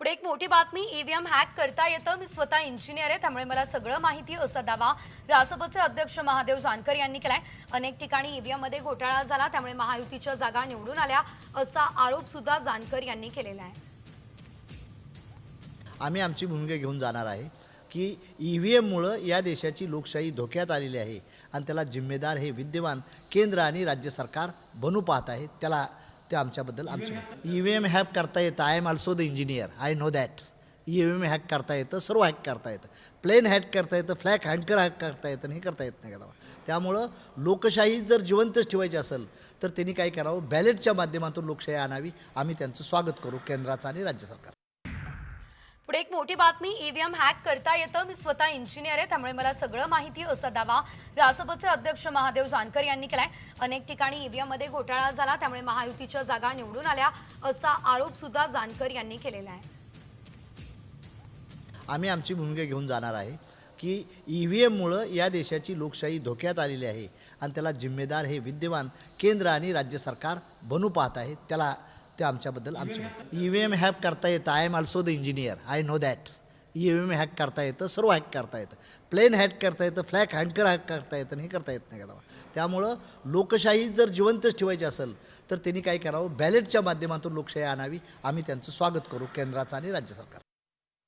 पुढे एक मोठी बातमी, ईव्हीएम हॅक करता येतं. मी स्वतः इंजिनियर आहे, त्यामुळे मला सगळं माहिती असा दावा रासपचे अध्यक्ष महादेव जानकर यांनी केलाय. अनेक ठिकाणी ईव्हीएम मध्ये घोटाळा झाला, त्यामुळे महायुतीच्या जागा निवडून आल्या असा आरोप सुद्धा जानकर यांनी केलेला आहे. आम्ही आमची भूमिका घेऊन जाणार आहे की ईव्हीएममुळं या देशाची लोकशाही धोक्यात आलेली आहे आणि त्याला जिम्मेदार हे विद्यमान केंद्र आणि राज्य सरकार बनू पाहत आहे. त्याला ते आमच्याबद्दल आमची ईव्हीएम हॅक करता येतं. I am also the engineer, I know that. EVM hack करता येतं, सर्व हॅक करता येतं, प्लेन हॅक करता येतं, फ्लॅग हँकर हॅक करता येतं, हे करता येत नाही का. त्यामुळं लोकशाही जर जिवंतच ठेवायची असेल तर त्यांनी काय करावं, बॅलेटच्या माध्यमातून लोकशाही आणावी. आम्ही त्यांचं स्वागत करू, केंद्राचं आणि राज्य सरकार. पुढे एक मोठी बातमी, ईव्हीएम हॅक करता येतं. मी स्वतः इंजिनियर आहे, त्यामुळे मला सगळं माहिती असा दावा रासपचे अध्यक्ष महादेव जानकर यांनी केलाय. अनेक ठिकाणी ईव्हीएम मध्ये घोटाळा झाला, त्यामुळे महायुतीच्या जागा निवडून आल्या असा आरोप सुद्धा जानकर यांनी केलेला आहे. आम्ही आमची भूमिका घेऊन जाणार आहे की ईव्हीएममुळं या देशाची लोकशाही धोक्यात आलेली आहे आणि त्याला जिम्मेदार हे विद्यमान केंद्र आणि राज्य सरकार बनू पाहत आहे. त्याला ते आमच्याबद्दल आमची ईव्हीएम हॅक करता येतं. I am also the engineer, I know that. EVM hack करता येतं, सर्व हॅक करता येतं, प्लेन हॅक करता येतं, फ्लॅग हँकर हॅक करता येतं, हे करता येत नाही का. त्यामुळं लोकशाही जर जिवंतच ठेवायची असेल तर त्यांनी काय करावं, बॅलेटच्या माध्यमातून लोकशाही आणावी. आम्ही त्यांचं स्वागत करू, केंद्राचं आणि राज्य सरकार.